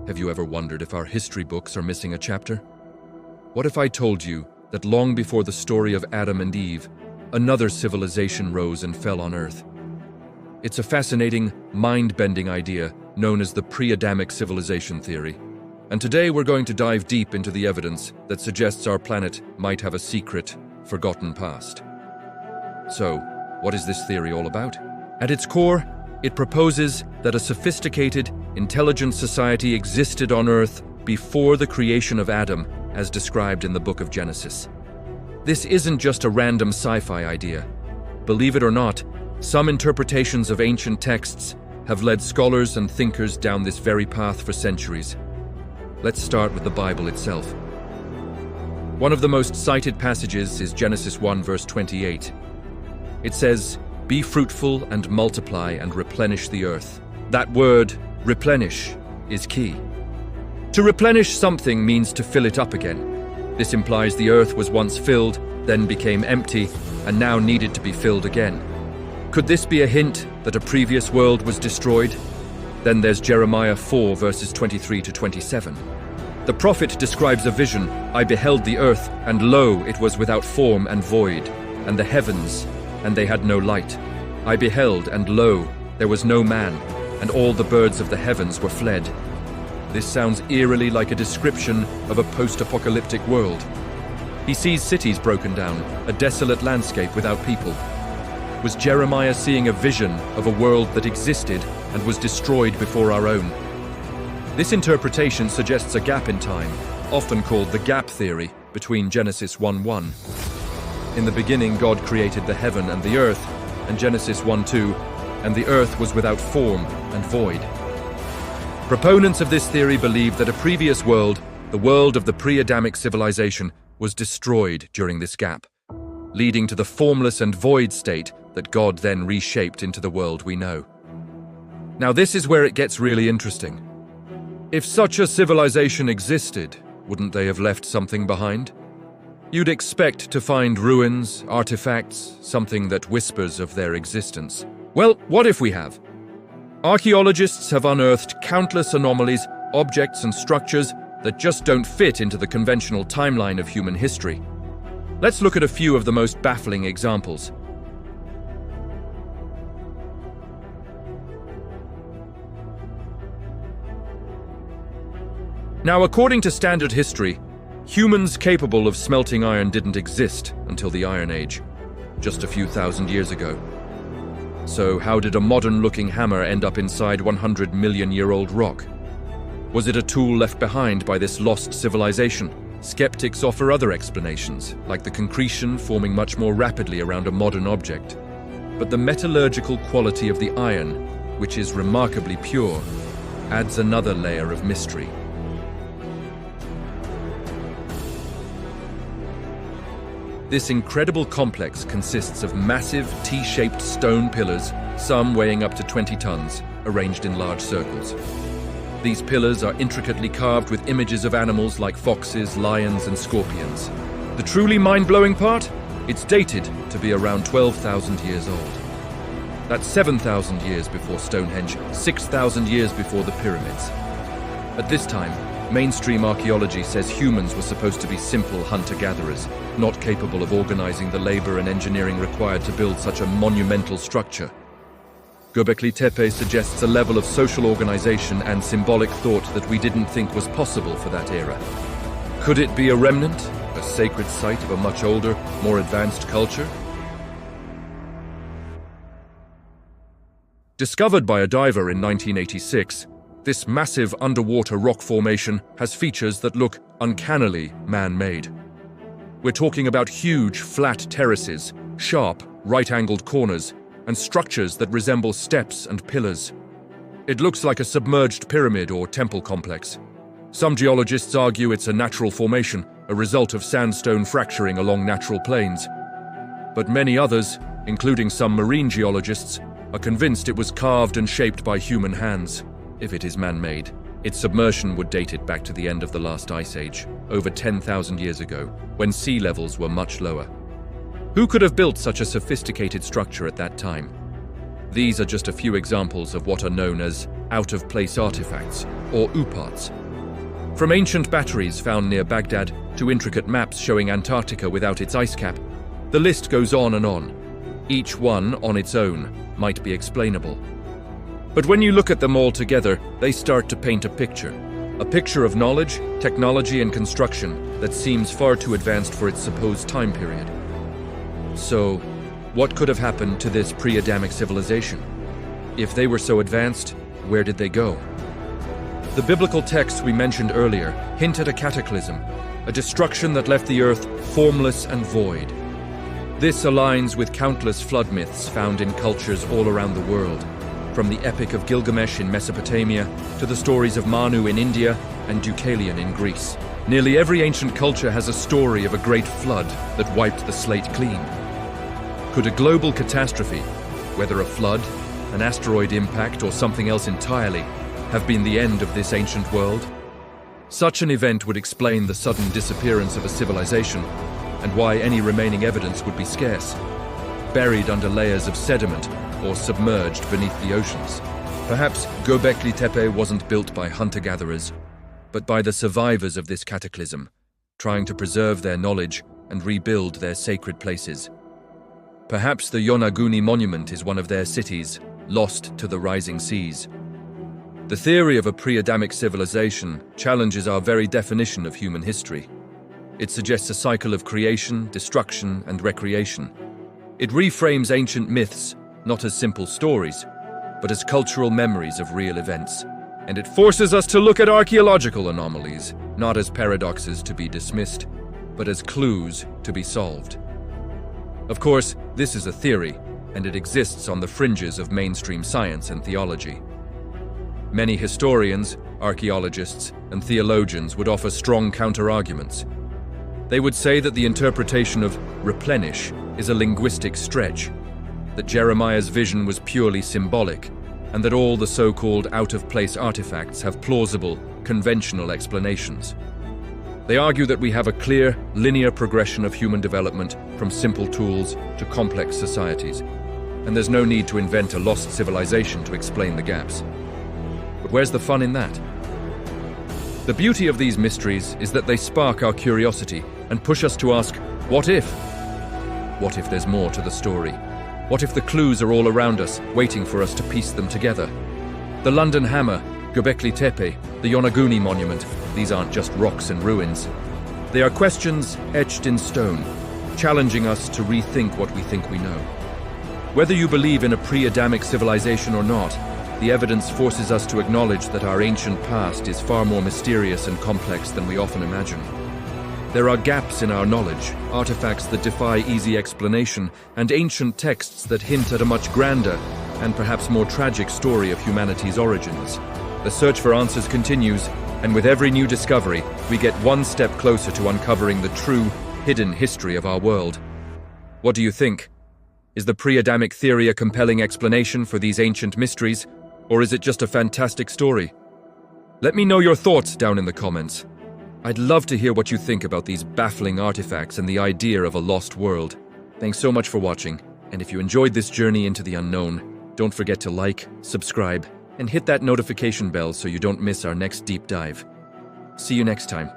Have you ever wondered if our history books are missing a chapter? What if I told you that long before the story of Adam and Eve, another civilization rose and fell on Earth? It's a fascinating, mind-bending idea known as the Pre-Adamic civilization theory. And today we're going to dive deep into the evidence that suggests our planet might have a secret, forgotten past. So, what is this theory all about? At its core, it proposes that a sophisticated, intelligent society existed on Earth before the creation of Adam, as described in the book of Genesis. This isn't just a random sci-fi idea. Believe it or not, some interpretations of ancient texts have led scholars and thinkers down this very path for centuries. Let's start with the Bible itself. One of the most cited passages is Genesis 1 verse 28. It says, "Be fruitful and multiply and replenish the earth." That word, replenish, is key. To replenish something means to fill it up again. This implies the earth was once filled, then became empty, and now needed to be filled again. Could this be a hint that a previous world was destroyed? Then there's Jeremiah 4 verses 23 to 27. The prophet describes a vision. "I beheld the earth, and lo, it was without form and void, and the heavens, and they had no light. I beheld, and lo, there was no man, and all the birds of the heavens were fled." This sounds eerily like a description of a post-apocalyptic world. He sees cities broken down, a desolate landscape without people. Was Jeremiah seeing a vision of a world that existed and was destroyed before our own? This interpretation suggests a gap in time, often called the gap theory, between Genesis 1:1. In the beginning, God created the heaven and the earth, and Genesis 1:2, and the earth was without form and void. Proponents of this theory believe that a previous world, the world of the pre-Adamic civilization, was destroyed during this gap, leading to the formless and void state that God then reshaped into the world we know. Now this is where it gets really interesting. If such a civilization existed, wouldn't they have left something behind? You'd expect to find ruins, artifacts, something that whispers of their existence. Well, what if we have? Archaeologists have unearthed countless anomalies, objects and structures that just don't fit into the conventional timeline of human history. Let's look at a few of the most baffling examples. Now, according to standard history, humans capable of smelting iron didn't exist until the Iron Age, just a few thousand years ago. So how did a modern-looking hammer end up inside 100-million-year-old rock? Was it a tool left behind by this lost civilization? Skeptics offer other explanations, like the concretion forming much more rapidly around a modern object. But the metallurgical quality of the iron, which is remarkably pure, adds another layer of mystery. This incredible complex consists of massive T-shaped stone pillars, some weighing up to 20 tons, arranged in large circles. These pillars are intricately carved with images of animals like foxes, lions, and scorpions. The truly mind-blowing part? It's dated to be around 12,000 years old. That's 7,000 years before Stonehenge, 6,000 years before the pyramids. At this time, mainstream archaeology says humans were supposed to be simple hunter-gatherers, not capable of organizing the labor and engineering required to build such a monumental structure. Gobekli Tepe suggests a level of social organization and symbolic thought that we didn't think was possible for that era. Could it be a remnant, a sacred site of a much older, more advanced culture? Discovered by a diver in 1986, this massive underwater rock formation has features that look uncannily man-made. We're talking about huge, flat terraces, sharp, right-angled corners, and structures that resemble steps and pillars. It looks like a submerged pyramid or temple complex. Some geologists argue it's a natural formation, a result of sandstone fracturing along natural plains. But many others, including some marine geologists, are convinced it was carved and shaped by human hands. If it is man-made, its submersion would date it back to the end of the last ice age, over 10,000 years ago, when sea levels were much lower. Who could have built such a sophisticated structure at that time? These are just a few examples of what are known as out-of-place artifacts, or OOPArts. From ancient batteries found near Baghdad to intricate maps showing Antarctica without its ice cap, the list goes on and on. Each one, on its own, might be explainable. But when you look at them all together, they start to paint a picture of knowledge, technology, and construction that seems far too advanced for its supposed time period. So, what could have happened to this pre-Adamic civilization? If they were so advanced, where did they go? The biblical texts we mentioned earlier hint at a cataclysm, a destruction that left the earth formless and void. This aligns with countless flood myths found in cultures all around the world, from the Epic of Gilgamesh in Mesopotamia to the stories of Manu in India and Deucalion in Greece. Nearly every ancient culture has a story of a great flood that wiped the slate clean. Could a global catastrophe, whether a flood, an asteroid impact, or something else entirely, have been the end of this ancient world? Such an event would explain the sudden disappearance of a civilization and why any remaining evidence would be scarce, buried under layers of sediment or submerged beneath the oceans. Perhaps Gobekli Tepe wasn't built by hunter-gatherers, but by the survivors of this cataclysm, trying to preserve their knowledge and rebuild their sacred places. Perhaps the Yonaguni monument is one of their cities, lost to the rising seas. The theory of a pre-Adamic civilization challenges our very definition of human history. It suggests a cycle of creation, destruction, and recreation. It reframes ancient myths not as simple stories, but as cultural memories of real events. And it forces us to look at archaeological anomalies, not as paradoxes to be dismissed, but as clues to be solved. Of course, this is a theory, and it exists on the fringes of mainstream science and theology. Many historians, archaeologists, and theologians would offer strong counter-arguments. They would say that the interpretation of replenish is a linguistic stretch, that Jeremiah's vision was purely symbolic, and that all the so-called out-of-place artifacts have plausible, conventional explanations. They argue that we have a clear, linear progression of human development from simple tools to complex societies, and there's no need to invent a lost civilization to explain the gaps. But where's the fun in that? The beauty of these mysteries is that they spark our curiosity and push us to ask, what if? What if there's more to the story? What if the clues are all around us, waiting for us to piece them together? The London Hammer, Gobekli Tepe, the Yonaguni monument, these aren't just rocks and ruins. They are questions etched in stone, challenging us to rethink what we think we know. Whether you believe in a pre-Adamic civilization or not, the evidence forces us to acknowledge that our ancient past is far more mysterious and complex than we often imagine. There are gaps in our knowledge, artifacts that defy easy explanation, and ancient texts that hint at a much grander and perhaps more tragic story of humanity's origins. The search for answers continues, and with every new discovery, we get one step closer to uncovering the true, hidden history of our world. What do you think? Is the pre-Adamic theory a compelling explanation for these ancient mysteries, or is it just a fantastic story? Let me know your thoughts down in the comments. I'd love to hear what you think about these baffling artifacts and the idea of a lost world. Thanks so much for watching, and if you enjoyed this journey into the unknown, don't forget to like, subscribe, and hit that notification bell so you don't miss our next deep dive. See you next time.